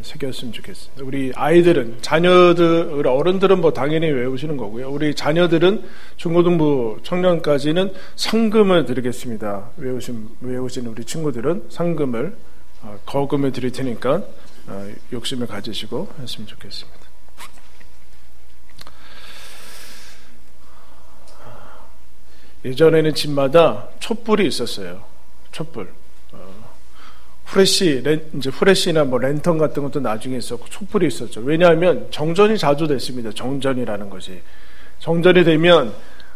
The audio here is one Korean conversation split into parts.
새겼으면 좋겠습니다. 우리 아이들은, 자녀들, 우리 어른들은 뭐 당연히 외우시는 거고요. 우리 자녀들은 중고등부 청년까지는 상금을 드리겠습니다. 외우신 우리 친구들은 상금을, 거금을 드릴 테니까 욕심을 가지시고 했으면 좋겠습니다. 예전에는 집마다 촛불이 있었어요. 촛불. 후레쉬나 뭐 랜턴 같은 것도 나중에 있었고 촛불이 있었죠. 왜냐하면 정전이 자주 됐습니다. 정전이라는 것이. 정전이 되면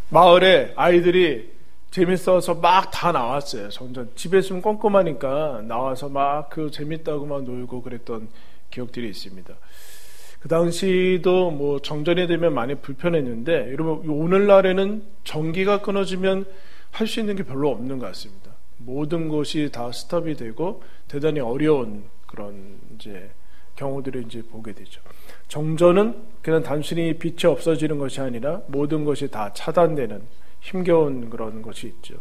마을에 아이들이 재밌어서 막 다 나왔어요. 정전. 집에 있으면 꼼꼼하니까 나와서 막 그 재밌다고 막 놀고 그랬던 기억들이 있습니다. 그 당시도 뭐 정전이 되면 많이 불편했는데, 여러분 오늘날에는 전기가 끊어지면 할 수 있는 게 별로 없는 것 같습니다. 모든 것이 다 스톱이 되고 대단히 어려운 그런 이제 경우들을 이제 보게 되죠. 정전은 그냥 단순히 빛이 없어지는 것이 아니라 모든 것이 다 차단되는 힘겨운 그런 것이 있죠.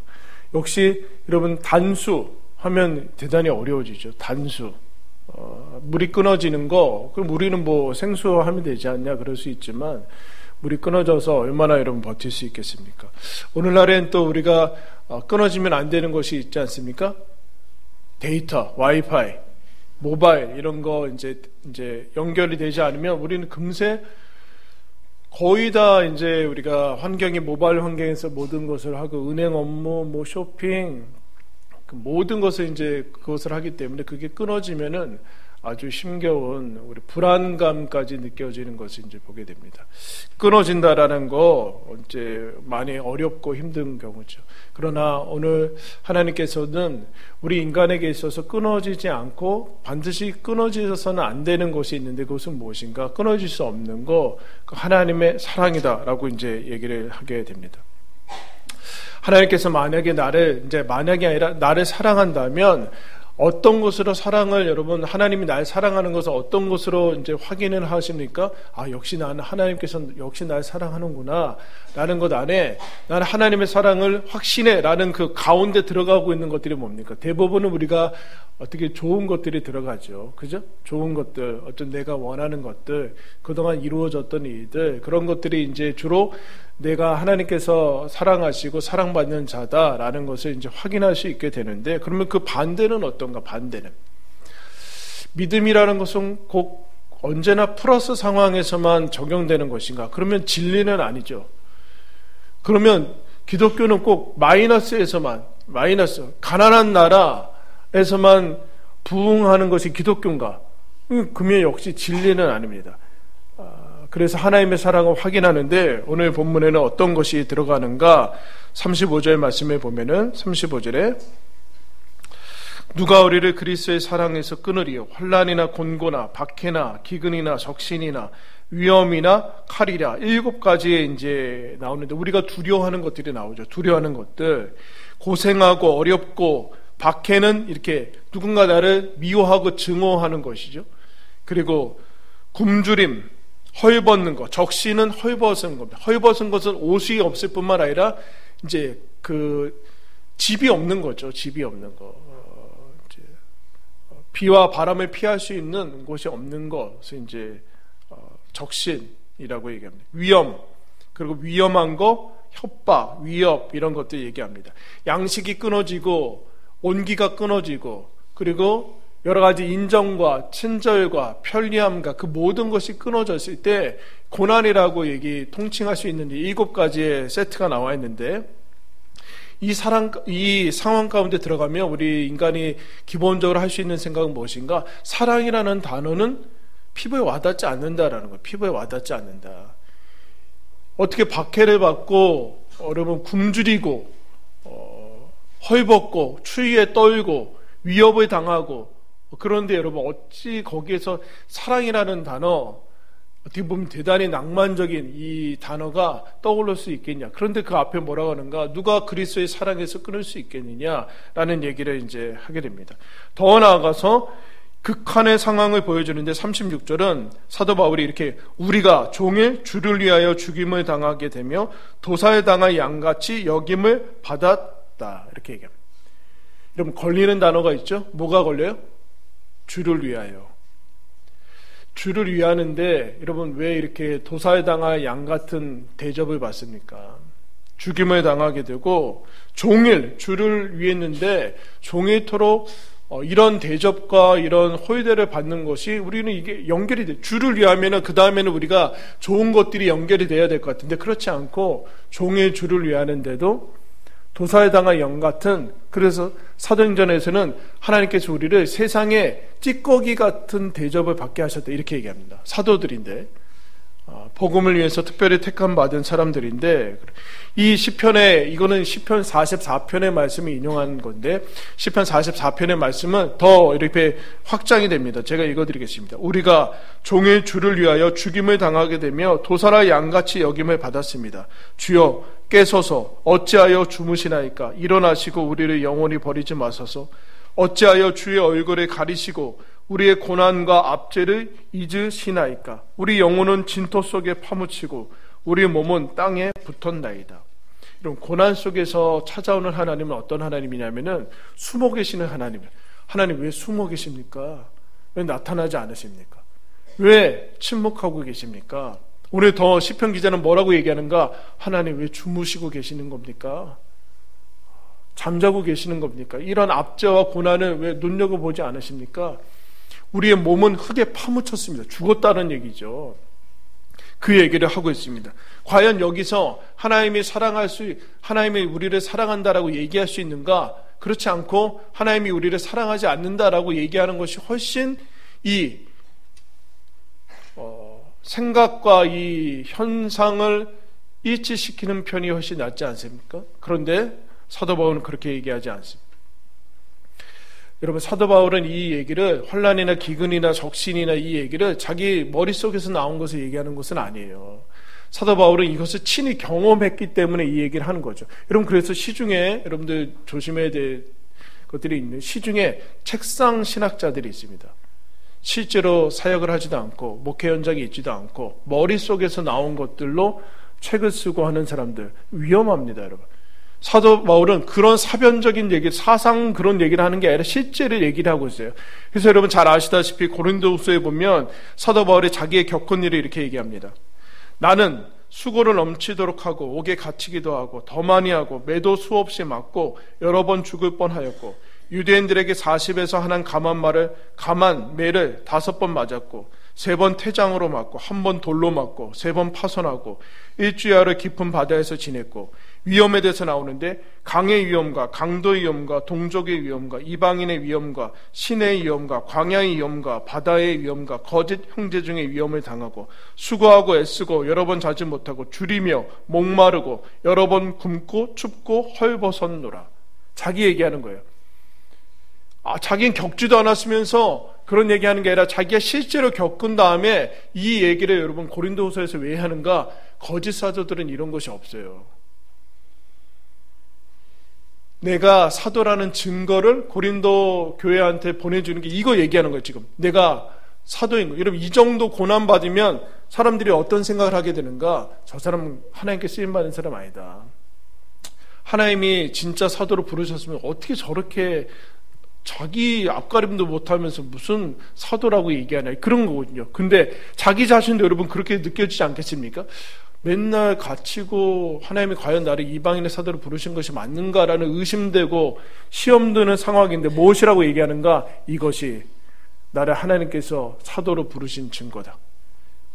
역시 여러분 단수 하면 대단히 어려워지죠. 단수. 물이 끊어지는 거, 그럼 우리는 뭐 생수하면 되지 않냐 그럴 수 있지만 물이 끊어져서 얼마나 여러분 버틸 수 있겠습니까? 오늘날엔 또 우리가 끊어지면 안 되는 것이 있지 않습니까? 데이터, 와이파이, 모바일 이런 거 이제 연결이 되지 않으면 우리는 금세 거의 다 이제 우리가 환경이 모바일 환경에서 모든 것을 하고 은행 업무, 뭐 쇼핑 그 모든 것을 이제 그것을 하기 때문에 그게 끊어지면은 아주 힘겨운 우리 불안감까지 느껴지는 것을 이제 보게 됩니다. 끊어진다라는 거 이제 많이 어렵고 힘든 경우죠. 그러나 오늘 하나님께서는 우리 인간에게 있어서 끊어지지 않고 반드시 끊어져서는 안 되는 것이 있는데 그것은 무엇인가? 끊어질 수 없는 거, 하나님의 사랑이다라고 이제 얘기를 하게 됩니다. 하나님께서 만약에 만약이 아니라 나를 사랑한다면 어떤 것으로 사랑을 여러분 하나님이 날 사랑하는 것을 어떤 것으로 이제 확인을 하십니까? 역시 나는 하나님께서 역시 날 사랑하는구나 라는 것 안에 나는 하나님의 사랑을 확신해 라는 그 가운데 들어가고 있는 것들이 뭡니까? 대부분은 우리가 어떻게 좋은 것들이 들어가죠. 그죠? 좋은 것들, 어떤 내가 원하는 것들, 그동안 이루어졌던 일들, 그런 것들이 이제 주로 내가 하나님께서 사랑하시고 사랑받는 자다라는 것을 이제 확인할 수 있게 되는데, 그러면 그 반대는 어떤가? 반대는 믿음이라는 것은 꼭 언제나 플러스 상황에서만 적용되는 것인가? 그러면 진리는 아니죠. 그러면 기독교는 꼭 마이너스에서만, 가난한 나라에서만 부흥하는 것이 기독교인가? 그러면 역시 진리는 아닙니다. 그래서 하나님의 사랑을 확인하는데 오늘 본문에는 어떤 것이 들어가는가? 35절 말씀에 보면은 35절에 누가 우리를 그리스도의 사랑에서 끊으리요? 환난이나 곤고나 박해나 기근이나 적신이나 위험이나 칼이라 7가지에 이제 나오는데 우리가 두려워하는 것들이 나오죠. 두려워하는 것들, 고생하고 어렵고 박해는 이렇게 누군가 나를 미워하고 증오하는 것이죠. 그리고 굶주림, 헐벗는 것, 적신은 헐벗은 겁니다. 헐벗은 것은 옷이 없을 뿐만 아니라 이제 그 집이 없는 거죠. 집이 없는 거. 이제 비와 바람을 피할 수 있는 곳이 없는 것을 이제 적신이라고 얘기합니다. 위험, 그리고 위험한 거, 협박, 위협 이런 것들 얘기합니다. 양식이 끊어지고 온기가 끊어지고 그리고 여러 가지 인정과 친절과 편리함과 그 모든 것이 끊어졌을 때 고난이라고 통칭할 수 있는 7가지의 세트가 나와 있는데 이 상황 가운데 들어가면 우리 인간이 기본적으로 할 수 있는 생각은 무엇인가? 사랑이라는 단어는 피부에 와닿지 않는다라는 거예요. 피부에 와닿지 않는다. 어떻게 박해를 받고 여러분 굶주리고 헐벗고 추위에 떨고 위협을 당하고 그런데 여러분 어찌 거기에서 사랑이라는 단어 어떻게 보면 대단히 낭만적인 이 단어가 떠오를 수 있겠냐. 그런데 그 앞에 뭐라고 하는가? 누가 그리스도의 사랑에서 끊을 수 있겠느냐라는 얘기를 이제 하게 됩니다. 더 나아가서 극한의 상황을 보여주는데 36절은 사도 바울이 이렇게 우리가 종일 주를 위하여 죽임을 당하게 되며 도사에 당할 양같이 여김을 받았다 이렇게 얘기합니다. 여러분 걸리는 단어가 있죠? 뭐가 걸려요? 주를 위하여. 주를 위하는데 여러분 왜 이렇게 도살에 당할 양 같은 대접을 받습니까? 죽임을 당하게 되고 종일 주를 위했는데 종일토록 이런 대접과 이런 호의대를 받는 것이 우리는 이게 연결이 돼. 주를 위하면은 그 다음에는 우리가 좋은 것들이 연결이 돼야 될 것 같은데 그렇지 않고 종일 주를 위하는데도 도살에 당할 영 같은, 그래서 사도행전에서는 하나님께서 우리를 세상의 찌꺼기 같은 대접을 받게 하셨다 이렇게 얘기합니다. 사도들인데 복음을 위해서 특별히 택함 받은 사람들인데, 이 시편에, 이거는 시편 44편의 말씀을 인용한 건데 시편 44편의 말씀은 더 이렇게 확장이 됩니다. 제가 읽어드리겠습니다. 우리가 종일 주를 위하여 죽임을 당하게 되며 도살아 양같이 여김을 받았습니다. 주여 깨소서, 어찌하여 주무시나이까? 일어나시고 우리를 영원히 버리지 마소서. 어찌하여 주의 얼굴을 가리시고 우리의 고난과 압제를 잊으시나이까? 우리 영혼은 진토 속에 파묻히고 우리 몸은 땅에 붙었나이다. 이런 고난 속에서 찾아오는 하나님은 어떤 하나님이냐면은 숨어 계시는 하나님이에요. 하나님 왜 숨어 계십니까? 왜 나타나지 않으십니까? 왜 침묵하고 계십니까? 오늘 더 시편 기자는 뭐라고 얘기하는가? 하나님 왜 주무시고 계시는 겁니까? 잠자고 계시는 겁니까? 이런 압제와 고난을 왜 눈여겨보지 않으십니까? 우리의 몸은 흙에 파묻혔습니다. 죽었다는 얘기죠. 그 얘기를 하고 있습니다. 과연 여기서 하나님이 우리를 사랑한다라고 얘기할 수 있는가? 그렇지 않고 하나님이 우리를 사랑하지 않는다라고 얘기하는 것이 훨씬 이 생각과 이 현상을 일치시키는 편이 훨씬 낫지 않습니까? 그런데 사도 바울은 그렇게 얘기하지 않습니다. 여러분, 사도 바울은 이 얘기를 환난이나 기근이나 적신이나 이 얘기를 자기 머릿속에서 나온 것을 얘기하는 것은 아니에요. 사도 바울은 이것을 친히 경험했기 때문에 이 얘기를 하는 거죠. 여러분, 그래서 시중에 여러분들 조심해야 될 것들이 있는, 시중에 책상 신학자들이 있습니다. 실제로 사역을 하지도 않고 목회 현장에 있지도 않고 머릿속에서 나온 것들로 책을 쓰고 하는 사람들, 위험합니다, 여러분. 사도 바울은 그런 사변적인 얘기, 사상 그런 얘기를 하는 게 아니라 실제를 얘기를 하고 있어요. 그래서 여러분 잘 아시다시피 고린도후서에 보면 사도 바울이 자기의 겪은 일을 이렇게 얘기합니다. 나는 수고를 넘치도록 하고 옥에 갇히기도 하고 더 많이 하고 매도 수없이 맞고 여러 번 죽을 뻔하였고 유대인들에게 40에서 하는 매를 5번 맞았고 3번 태장으로 맞고 1번 돌로 맞고 3번 파손하고 일주일을 깊은 바다에서 지냈고, 위험에 대해서 나오는데 강의 위험과 강도의 위험과 동족의 위험과 이방인의 위험과 신의 위험과 광야의 위험과 바다의 위험과 거짓 형제 중의 위험을 당하고 수고하고 애쓰고 여러 번 자지 못하고 줄이며 목마르고 여러 번 굶고 춥고 헐벗었노라. 자기 얘기하는 거예요. 자기는 겪지도 않았으면서 그런 얘기하는 게 아니라 자기가 실제로 겪은 다음에 이 얘기를 여러분 고린도후서에서 왜 하는가? 거짓 사도들은 이런 것이 없어요. 내가 사도라는 증거를 고린도 교회한테 보내주는 게 이거 얘기하는 거예요. 지금 내가 사도인 거. 여러분, 이 정도 고난 받으면 사람들이 어떤 생각을 하게 되는가? 저 사람은 하나님께 쓰임받은 사람 아니다. 하나님이 진짜 사도로 부르셨으면 어떻게 저렇게 자기 앞가림도 못하면서 무슨 사도라고 얘기하냐, 그런 거거든요. 근데 자기 자신도 여러분 그렇게 느껴지지 않겠습니까? 맨날 갇히고 하나님이 과연 나를 이방인의 사도로 부르신 것이 맞는가라는 의심되고 시험 드는 상황인데 무엇이라고 얘기하는가? 이것이 나를 하나님께서 사도로 부르신 증거다.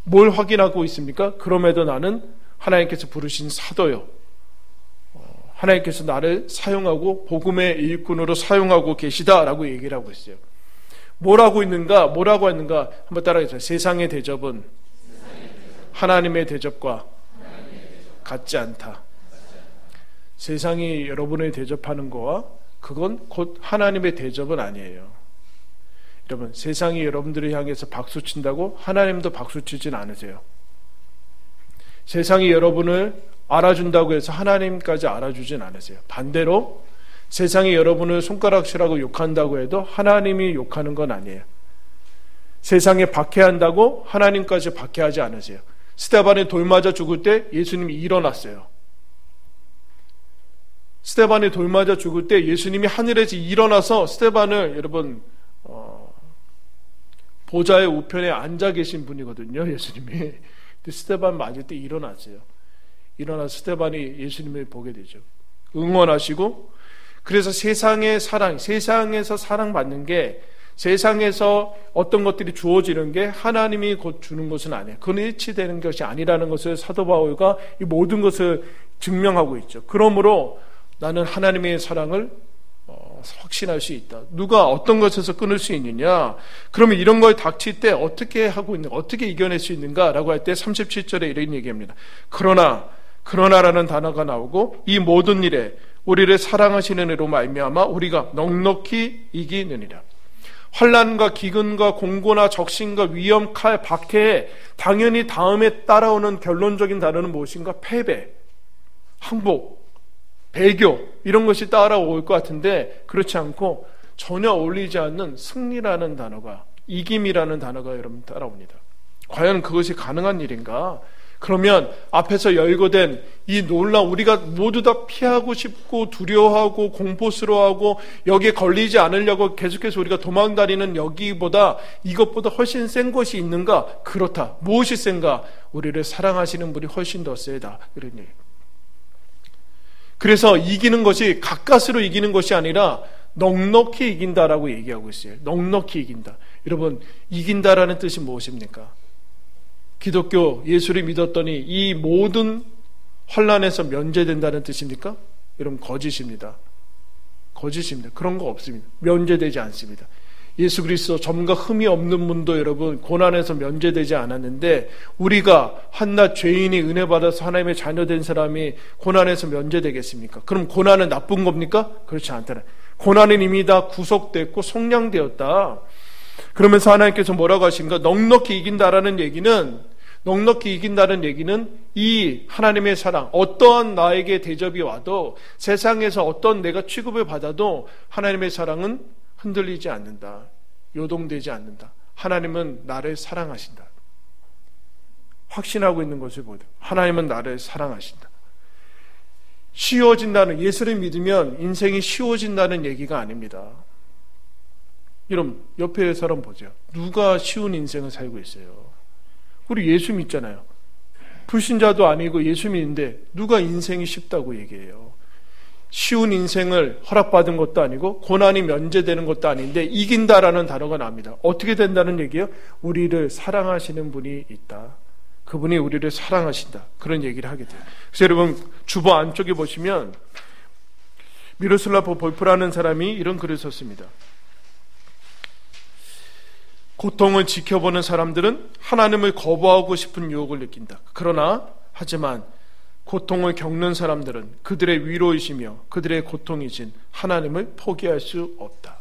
뭘 확인하고 있습니까? 그럼에도 나는 하나님께서 부르신 사도요, 하나님께서 나를 사용하고 복음의 일꾼으로 사용하고 계시다라고 얘기를 하고 있어요. 뭐라고 했는가? 한번 따라해주세요. 세상의 대접은 하나님의 대접과 같지 않다. 세상이 여러분을 대접하는 거와 그건 곧 하나님의 대접은 아니에요. 여러분, 세상이 여러분들을 향해서 박수 친다고 하나님도 박수 치진 않으세요. 세상이 여러분을 알아준다고 해서 하나님까지 알아주진 않으세요. 반대로 세상이 여러분을 손가락질하고 욕한다고 해도 하나님이 욕하는 건 아니에요. 세상에 박해한다고 하나님까지 박해하지 않으세요. 스데반에 돌 맞아 죽을 때 예수님이 일어났어요. 스데반에 돌 맞아 죽을 때 예수님이 하늘에서 일어나서 스데반을 여러분 보좌의 우편에 앉아 계신 분이거든요, 예수님이. 근데 스데반 맞을 때 일어났어요. 일어나서 스데반이 예수님을 보게 되죠. 응원하시고, 그래서 세상의 사랑, 세상에서 사랑받는 게, 세상에서 어떤 것들이 주어지는 게 하나님이 곧 주는 것은 아니에요. 그건 일치되는 것이 아니라는 것을 사도 바울가 이 모든 것을 증명하고 있죠. 그러므로 나는 하나님의 사랑을 확신할 수 있다. 누가 어떤 것에서 끊을 수 있느냐? 그러면 이런 걸 닥칠 때 어떻게 하고 있는가? 어떻게 이겨낼 수 있는가라고 할 때 37절에 이런 얘기합니다. 그러나라는 단어가 나오고 이 모든 일에 우리를 사랑하시는 이로 말미암아 우리가 넉넉히 이기느니라. 환난과 기근과 공고나 적신과 위험, 칼, 박해에 당연히 다음에 따라오는 결론적인 단어는 무엇인가? 패배, 항복, 배교 이런 것이 따라올 것 같은데 그렇지 않고 전혀 어울리지 않는 승리라는 단어가, 이김이라는 단어가 여러분 따라옵니다. 과연 그것이 가능한 일인가? 그러면 앞에서 열거된 이 놀라운, 우리가 모두 다 피하고 싶고 두려워하고 공포스러워하고 여기에 걸리지 않으려고 계속해서 우리가 도망다니는 여기보다 이것보다 훨씬 센 것이 있는가? 그렇다. 무엇이 센가? 우리를 사랑하시는 분이 훨씬 더 세다. 이런 얘기. 그래서 이기는 것이 가까스로 이기는 것이 아니라 넉넉히 이긴다라고 얘기하고 있어요. 넉넉히 이긴다. 여러분, 이긴다라는 뜻이 무엇입니까? 기독교 예수를 믿었더니 이 모든 환난에서 면제된다는 뜻입니까? 여러분, 거짓입니다. 거짓입니다. 그런 거 없습니다. 면제되지 않습니다. 예수 그리스도 점과 흠이 없는 분도 여러분 고난에서 면제되지 않았는데 우리가 한낱 죄인이 은혜 받아서 하나님의 자녀된 사람이 고난에서 면제되겠습니까? 그럼 고난은 나쁜 겁니까? 그렇지 않다는. 고난은 이미 다 구속됐고 속량되었다. 그러면서 하나님께서 뭐라고 하신가? 넉넉히 이긴다는 얘기는 이 하나님의 사랑, 어떠한 나에게 대접이 와도 세상에서 어떤 내가 취급을 받아도 하나님의 사랑은 흔들리지 않는다. 요동되지 않는다. 하나님은 나를 사랑하신다. 확신하고 있는 것을 보다. 하나님은 나를 사랑하신다. 쉬워진다는, 예수를 믿으면 인생이 쉬워진다는 얘기가 아닙니다. 여러분, 옆에 사람 보죠. 누가 쉬운 인생을 살고 있어요? 우리 예수 믿잖아요. 불신자도 아니고 예수 믿는데 누가 인생이 쉽다고 얘기해요? 쉬운 인생을 허락받은 것도 아니고 고난이 면제되는 것도 아닌데 이긴다라는 단어가 나옵니다. 어떻게 된다는 얘기예요? 우리를 사랑하시는 분이 있다. 그분이 우리를 사랑하신다. 그런 얘기를 하게 돼요. 그래서 여러분 주보 안쪽에 보시면 미로슬라프 볼프라는 사람이 이런 글을 썼습니다. 고통을 지켜보는 사람들은 하나님을 거부하고 싶은 유혹을 느낀다. 하지만 고통을 겪는 사람들은 그들의 위로이시며 그들의 고통이신 하나님을 포기할 수 없다.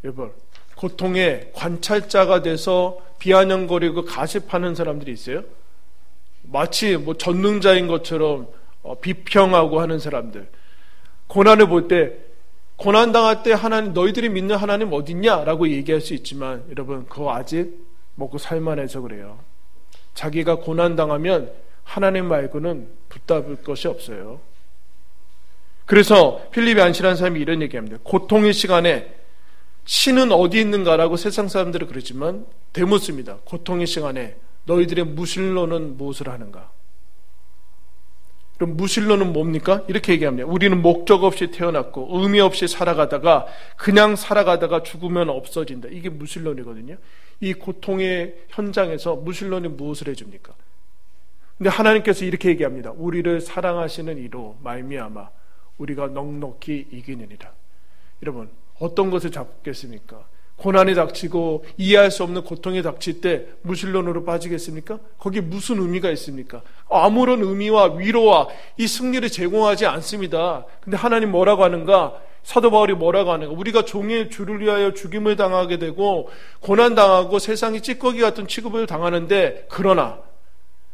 여러분, 고통의 관찰자가 돼서 비아냥거리고 가십하는 사람들이 있어요. 마치 전능자인 것처럼 비평하고 하는 사람들. 고난을 볼 때, 고난당할 때 하나님, 너희들이 믿는 하나님 어딨냐라고 얘기할 수 있지만 여러분, 그거 아직 먹고 살만해서 그래요. 자기가 고난당하면 하나님 말고는 붙잡을 것이 없어요. 그래서 필립이 안시라는 사람이 이런 얘기합니다. 고통의 시간에 신은 어디 있는가라고 세상 사람들은 그러지만 되묻습니다. 고통의 시간에 너희들의 무신론은 무엇을 하는가? 그럼 무신론은 뭡니까? 이렇게 얘기합니다. 우리는 목적 없이 태어났고 의미 없이 살아가다가 그냥 살아가다가 죽으면 없어진다. 이게 무신론이거든요. 이 고통의 현장에서 무신론이 무엇을 해줍니까? 근데 하나님께서 이렇게 얘기합니다. 우리를 사랑하시는 이로 말미암아 우리가 넉넉히 이기느니라. 여러분, 어떤 것을 잡겠습니까? 고난이 닥치고 이해할 수 없는 고통이 닥칠 때 무신론으로 빠지겠습니까? 거기에 무슨 의미가 있습니까? 아무런 의미와 위로와 이 승리를 제공하지 않습니다. 근데 하나님 뭐라고 하는가? 사도 바울이 뭐라고 하는가? 우리가 종의 주를 위하여 죽임을 당하게 되고 고난당하고 세상이 찌꺼기 같은 취급을 당하는데 그러나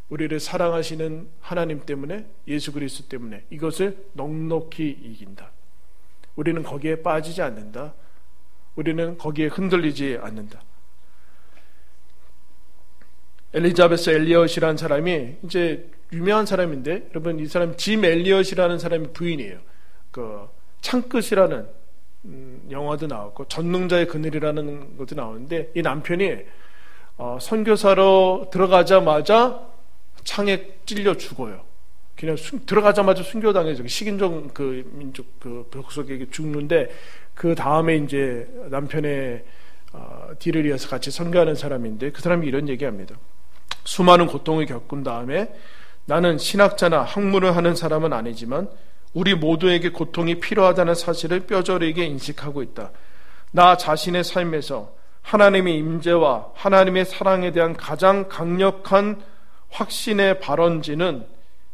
우리를 사랑하시는 하나님 때문에, 예수 그리스도 때문에 이것을 넉넉히 이긴다. 우리는 거기에 빠지지 않는다. 우리는 거기에 흔들리지 않는다. 엘리자베스 엘리엇이라는 사람이 이제 유명한 사람인데, 여러분 이 사람 짐 엘리엇이라는 사람이 부인이에요. 그 창끝이라는 영화도 나왔고 전능자의 그늘이라는 것도 나오는데 이 남편이 선교사로 들어가자마자 창에 찔려 죽어요. 그냥 들어가자마자 순교당해서 식인종 그 민족 그 벽속에게 죽는데 그 다음에 이제 남편의 뒤를 이어서 같이 선교하는 사람인데 그 사람이 이런 얘기합니다. 수많은 고통을 겪은 다음에 나는 신학자나 학문을 하는 사람은 아니지만 우리 모두에게 고통이 필요하다는 사실을 뼈저리게 인식하고 있다. 나 자신의 삶에서 하나님의 임재와 하나님의 사랑에 대한 가장 강력한 확신의 발원지는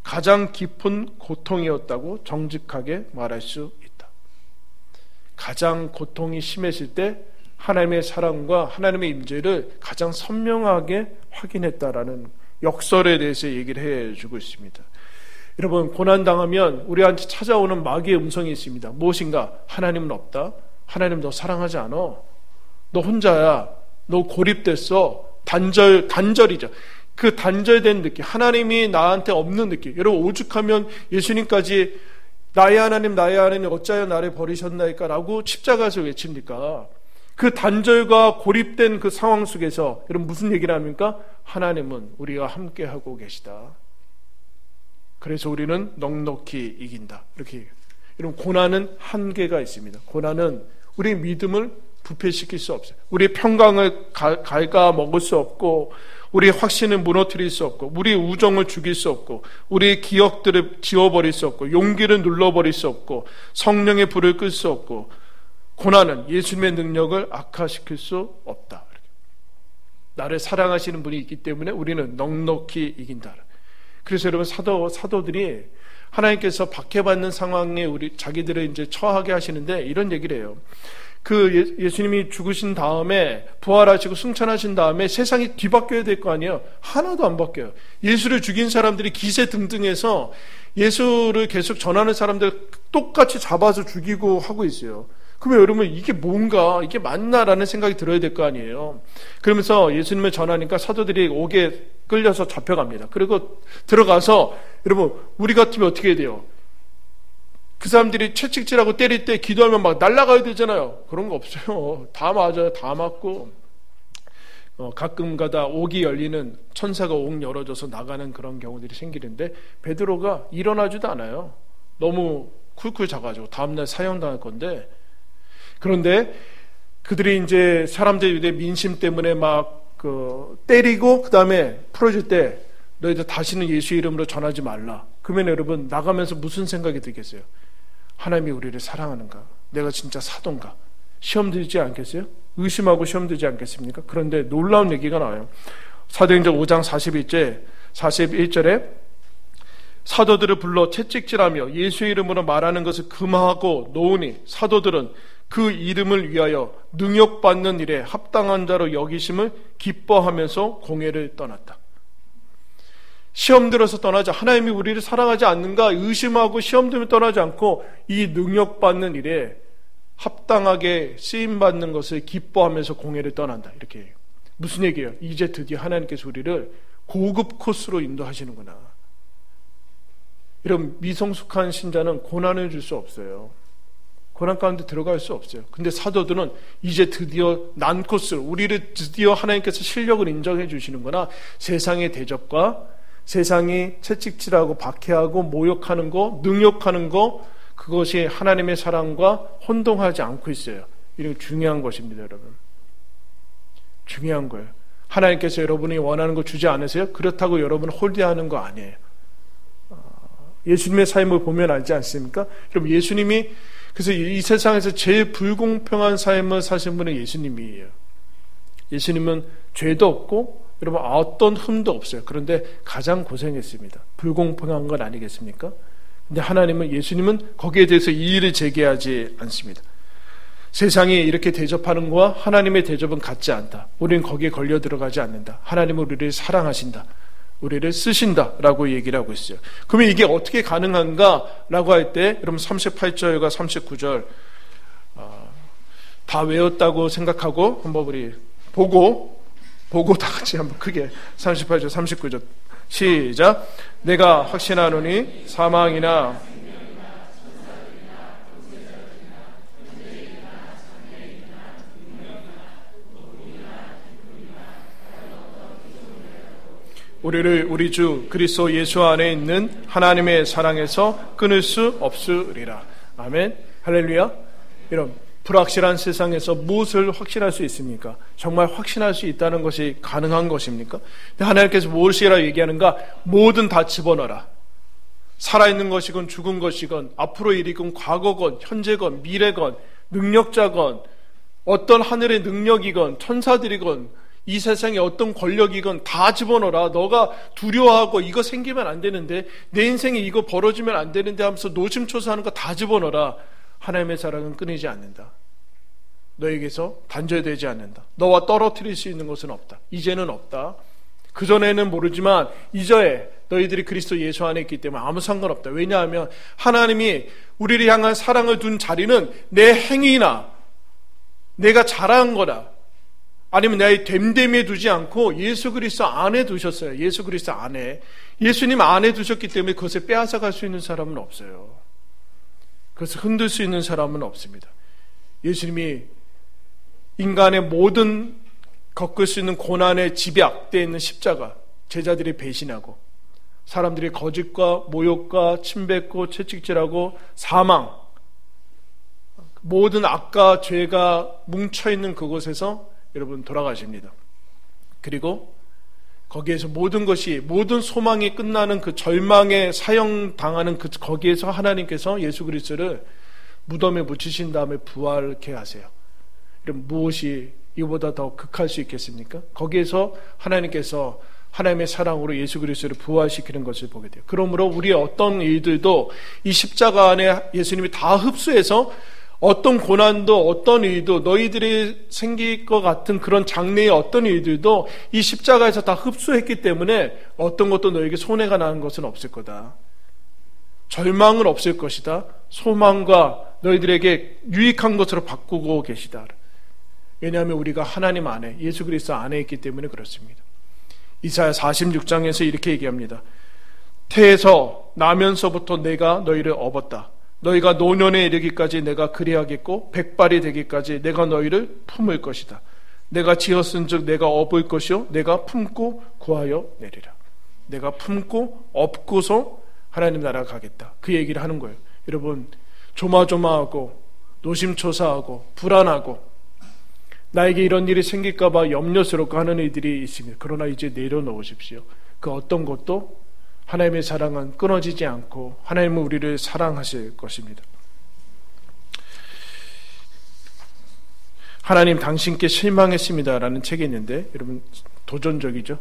가장 깊은 고통이었다고 정직하게 말할 수 있다. 가장 고통이 심했을 때 하나님의 사랑과 하나님의 임재를 가장 선명하게 확인했다라는 역설에 대해서 얘기를 해주고 있습니다. 여러분, 고난당하면 우리한테 찾아오는 마귀의 음성이 있습니다. 무엇인가? 하나님은 없다. 하나님 너 사랑하지 않아. 너 혼자야. 너 고립됐어. 단절이죠. 그 단절된 느낌, 하나님이 나한테 없는 느낌. 여러분, 오죽하면 예수님까지 나의 하나님 어찌하여 나를 버리셨나이까 라고 십자가에서 외칩니까? 그 단절과 고립된 그 상황 속에서 여러분 무슨 얘기를 합니까? 하나님은 우리와 함께하고 계시다. 그래서 우리는 넉넉히 이긴다. 이렇게 얘기해요. 여러분, 고난은 한계가 있습니다. 고난은 우리의 믿음을 부패시킬 수 없어요. 우리의 평강을 갉아먹을 수 없고, 우리의 확신을 무너뜨릴 수 없고, 우리의 우정을 죽일 수 없고, 우리의 기억들을 지워버릴 수 없고, 용기를 눌러버릴 수 없고, 성령의 불을 끌 수 없고, 고난은 예수님의 능력을 악화시킬 수 없다. 나를 사랑하시는 분이 있기 때문에 우리는 넉넉히 이긴다. 그래서 여러분, 사도들이 하나님께서 박해받는 상황에 자기들을 이제 처하게 하시는데 이런 얘기를 해요. 그 예수님이 죽으신 다음에 부활하시고 승천하신 다음에 세상이 뒤바뀌어야 될 거 아니에요. 하나도 안 바뀌어요. 예수를 죽인 사람들이 기세등등해서 예수를 계속 전하는 사람들 똑같이 잡아서 죽이고 하고 있어요. 그러면 여러분, 이게 뭔가, 이게 맞나라는 생각이 들어야 될 거 아니에요. 그러면서 예수님을 전하니까 사도들이 옥에 끌려서 잡혀갑니다. 그리고 들어가서 여러분, 우리 같으면 어떻게 해야 돼요? 그 사람들이 채찍질하고 때릴 때 기도하면 막 날아가야 되잖아요. 그런 거 없어요. 다 맞아요. 다 맞고, 가끔 가다 옥이 열리는, 천사가 옥 열어줘서 나가는 그런 경우들이 생기는데 베드로가 일어나지도 않아요. 너무 쿨쿨 자가지고 다음날 사형당할 건데, 그런데 그들이 이제 사람들의 민심 때문에 막 때리고 그 다음에 풀어줄 때 너희들 다시는 예수 이름으로 전하지 말라. 그러면 여러분, 나가면서 무슨 생각이 들겠어요? 하나님이 우리를 사랑하는가? 내가 진짜 사도인가? 시험 들지 않겠어요? 의심하고 시험 들지 않겠습니까? 그런데 놀라운 얘기가 나와요. 사도행전 5장 41절에 사도들을 불러 채찍질하며 예수의 이름으로 말하는 것을 금하고 놓으니 사도들은 그 이름을 위하여 능욕받는 일에 합당한 자로 여기심을 기뻐하면서 공회를 떠났다. 시험 들어서 떠나지, 하나님이 우리를 사랑하지 않는가 의심하고 시험 들면 떠나지 않고 이 능욕받는 일에 합당하게 쓰임받는 것을 기뻐하면서 공회를 떠난다. 이렇게 해요. 무슨 얘기예요? 이제 드디어 하나님께서 우리를 고급 코스로 인도하시는구나. 이런 미성숙한 신자는 고난을 줄 수 없어요. 고난 가운데 들어갈 수 없어요. 근데 사도들은 이제 드디어 난 코스로, 우리를 드디어 하나님께서 실력을 인정해 주시는구나. 세상의 대접과 세상이 채찍질하고 박해하고 모욕하는 거, 능욕하는 거, 그것이 하나님의 사랑과 혼동하지 않고 있어요. 이런 중요한 것입니다, 여러분. 중요한 거예요. 하나님께서 여러분이 원하는 거 주지 않으세요? 그렇다고 여러분 홀대하는 거 아니에요. 예수님의 삶을 보면 알지 않습니까? 여러분, 예수님이, 그래서 이 세상에서 제일 불공평한 삶을 사신 분은 예수님이에요. 예수님은 죄도 없고 여러분 어떤 흠도 없어요. 그런데 가장 고생했습니다. 불공평한 건 아니겠습니까? 근데 하나님은, 예수님은 거기에 대해서 이의를 제기하지 않습니다. 세상이 이렇게 대접하는 것과 하나님의 대접은 같지 않다. 우리는 거기에 걸려 들어가지 않는다. 하나님은 우리를 사랑하신다. 우리를 쓰신다라고 얘기를 하고 있어요. 그러면 이게 어떻게 가능한가라고 할 때 여러분 38절과 39절 다 외웠다고 생각하고 한번 우리 보고 다 같이 한번 크게 38절 39절 시작. 내가 확신하노니 사망이나 우리를 우리 주 그리스도 예수 안에 있는 하나님의 사랑에서 끊을 수 없으리라. 아멘. 할렐루야. 여러분, 불확실한 세상에서 무엇을 확신할 수 있습니까? 정말 확신할 수 있다는 것이 가능한 것입니까? 하나님께서 무엇이라 얘기하는가? 뭐든 다 집어넣어라. 살아있는 것이건 죽은 것이건 앞으로 일이건 과거건 현재건 미래건 능력자건 어떤 하늘의 능력이건 천사들이건 이 세상에 어떤 권력이건 다 집어넣어라. 너가 두려워하고 이거 생기면 안 되는데 내 인생에 이거 벌어지면 안 되는데 하면서 노심초사하는 거 다 집어넣어라. 하나님의 사랑은 끊이지 않는다. 너에게서 단절되지 않는다. 너와 떨어뜨릴 수 있는 것은 없다. 이제는 없다. 그전에는 모르지만 이제 너희들이 그리스도 예수 안에 있기 때문에 아무 상관없다. 왜냐하면 하나님이 우리를 향한 사랑을 둔 자리는 내 행위나 내가 잘한 거나 아니면 나의 됨됨이에 두지 않고 예수 그리스도 안에 두셨어요. 예수 그리스도 안에. 예수님 안에 두셨기 때문에 그것을 빼앗아갈 수 있는 사람은 없어요. 그것을 흔들 수 있는 사람은 없습니다. 예수님이 인간의 모든 겪을 수 있는 고난의 집약되어 있는 십자가, 제자들이 배신하고 사람들이 거짓과 모욕과 침뱉고 채찍질하고 사망, 모든 악과 죄가 뭉쳐있는 그곳에서 여러분 돌아가십니다. 그리고 거기에서 모든 것이, 모든 소망이 끝나는 그 절망에 사형당하는 그 거기에서 하나님께서 예수 그리스도를 무덤에 묻히신 다음에 부활케 하세요. 그럼 무엇이 이보다 더 극할 수 있겠습니까? 거기에서 하나님께서 하나님의 사랑으로 예수 그리스도를 부활시키는 것을 보게 돼요. 그러므로 우리의 어떤 일들도 이 십자가 안에 예수님이 다 흡수해서 어떤 고난도 어떤 일도 너희들이 생길 것 같은 그런 장래의 어떤 일들도 이 십자가에서 다 흡수했기 때문에 어떤 것도 너에게 손해가 나는 것은 없을 거다. 절망은 없을 것이다. 소망과 너희들에게 유익한 것으로 바꾸고 계시다. 왜냐하면 우리가 하나님 안에 예수 그리스도 안에 있기 때문에 그렇습니다. 이사야 46장에서 이렇게 얘기합니다. 태에서 나면서부터 내가 너희를 업었다. 너희가 노년에 이르기까지 내가 그리하겠고 백발이 되기까지 내가 너희를 품을 것이다. 내가 지었은즉 내가 업을 것이요 내가 품고 구하여 내리라. 내가 품고 업고서 하나님 나라 가겠다. 그 얘기를 하는 거예요. 여러분, 조마조마하고 노심초사하고 불안하고 나에게 이런 일이 생길까 봐 염려스럽고 하는 이들이 있습니다. 그러나 이제 내려놓으십시오. 그 어떤 것도 하나님의 사랑은 끊어지지 않고 하나님은 우리를 사랑하실 것입니다. 하나님 당신께 실망했습니다라는 책이 있는데 여러분 도전적이죠.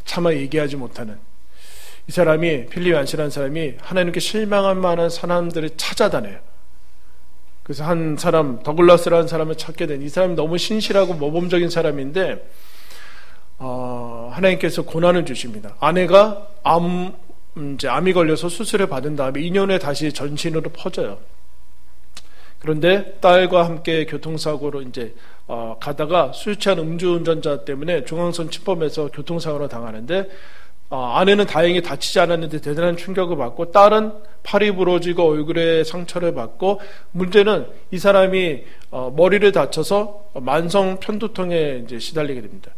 차마 얘기하지 못하는 이 사람이 필립 얀시라는 사람이 하나님께 실망할 만한 사람들을 찾아다녀요. 그래서 한 사람 더글라스라는 사람을 찾게 된 이 사람이 너무 신실하고 모범적인 사람인데 하나님께서 고난을 주십니다. 아내가 암이 걸려서 수술을 받은 다음에 2년 후에 다시 전신으로 퍼져요. 그런데 딸과 함께 교통사고로 가다가 술 취한 음주운전자 때문에 중앙선 침범해서 교통사고로 당하는데 아내는 다행히 다치지 않았는데 대단한 충격을 받고 딸은 팔이 부러지고 얼굴에 상처를 받고 문제는 이 사람이 머리를 다쳐서 만성 편두통에 시달리게 됩니다.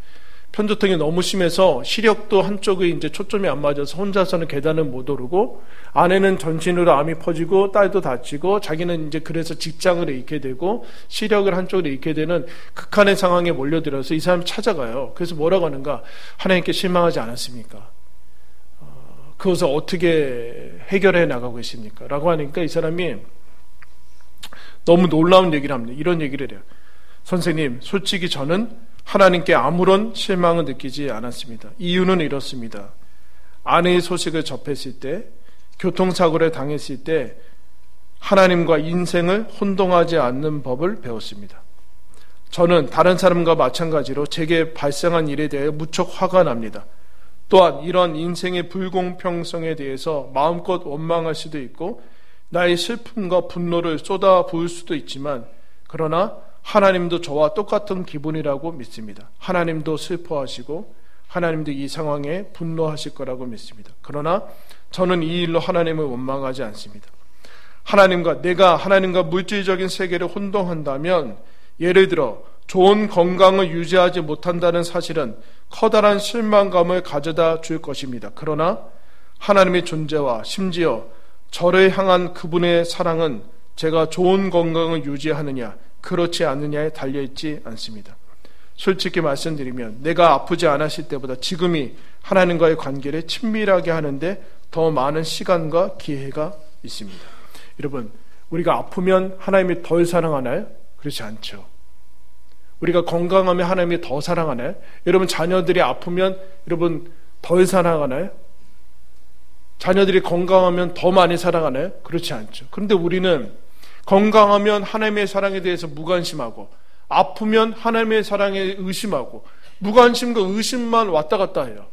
편두통이 너무 심해서 시력도 한쪽이 초점이 안 맞아서 혼자서는 계단을 못 오르고 아내는 전신으로 암이 퍼지고 딸도 다치고 자기는 그래서 직장을 잃게 되고 시력을 한쪽으로 잃게 되는 극한의 상황에 몰려들어서 이 사람이 찾아가요. 그래서 뭐라고 하는가? 하나님께 실망하지 않았습니까? 그것을 어떻게 해결해 나가고 계십니까? 라고 하니까 이 사람이 너무 놀라운 얘기를 합니다. 이런 얘기를 해요. 선생님, 솔직히 저는 하나님께 아무런 실망을 느끼지 않았습니다. 이유는 이렇습니다. 아내의 소식을 접했을 때, 교통사고를 당했을 때 하나님과 인생을 혼동하지 않는 법을 배웠습니다. 저는 다른 사람과 마찬가지로 제게 발생한 일에 대해 무척 화가 납니다. 또한 이런 인생의 불공평성에 대해서 마음껏 원망할 수도 있고 나의 슬픔과 분노를 쏟아부을 수도 있지만 그러나 하나님도 저와 똑같은 기분이라고 믿습니다. 하나님도 슬퍼하시고 하나님도 이 상황에 분노하실 거라고 믿습니다. 그러나 저는 이 일로 하나님을 원망하지 않습니다. 내가 하나님과 물질적인 세계를 혼동한다면 예를 들어 좋은 건강을 유지하지 못한다는 사실은 커다란 실망감을 가져다 줄 것입니다. 그러나 하나님의 존재와 심지어 저를 향한 그분의 사랑은 제가 좋은 건강을 유지하느냐 그렇지 않느냐에 달려있지 않습니다. 솔직히 말씀드리면 내가 아프지 않았을 때보다 지금이 하나님과의 관계를 친밀하게 하는데 더 많은 시간과 기회가 있습니다. 여러분, 우리가 아프면 하나님이 덜 사랑하나요? 그렇지 않죠. 우리가 건강하면 하나님이 더 사랑하나요? 여러분, 자녀들이 아프면 여러분 덜 사랑하나요? 자녀들이 건강하면 더 많이 사랑하나요? 그렇지 않죠. 그런데 우리는 건강하면 하나님의 사랑에 대해서 무관심하고 아프면 하나님의 사랑에 의심하고 무관심과 의심만 왔다 갔다 해요.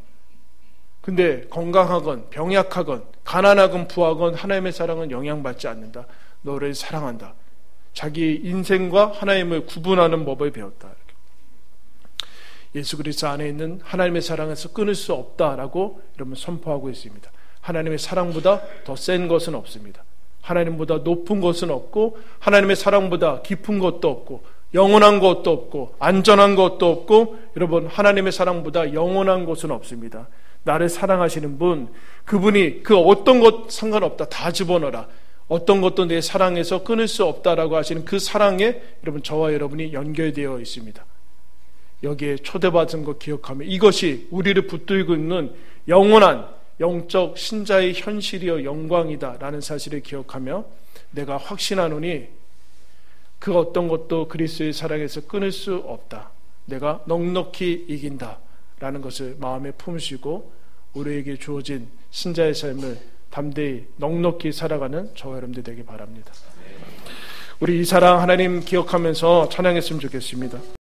근데 건강하건 병약하건 가난하건 부하건 하나님의 사랑은 영향받지 않는다. 너를 사랑한다. 자기 인생과 하나님을 구분하는 법을 배웠다. 예수 그리스도 안에 있는 하나님의 사랑에서 끊을 수 없다라고 여러분 선포하고 있습니다. 하나님의 사랑보다 더 센 것은 없습니다. 하나님보다 높은 것은 없고 하나님의 사랑보다 깊은 것도 없고 영원한 것도 없고 안전한 것도 없고 여러분 하나님의 사랑보다 영원한 것은 없습니다. 나를 사랑하시는 분, 그분이 그 어떤 것 상관없다 다 집어넣어라. 어떤 것도 내 사랑에서 끊을 수 없다라고 하시는 그 사랑에 여러분 저와 여러분이 연결되어 있습니다. 여기에 초대받은 것 기억하며 이것이 우리를 붙들고 있는 영원한 영적 신자의 현실이요 영광이다라는 사실을 기억하며 내가 확신하노니 그 어떤 것도 그리스도의 사랑에서 끊을 수 없다. 내가 넉넉히 이긴다라는 것을 마음에 품으시고 우리에게 주어진 신자의 삶을 담대히 넉넉히 살아가는 저와 여러분들 되길 바랍니다. 우리 이 사랑 하나님 기억하면서 찬양했으면 좋겠습니다.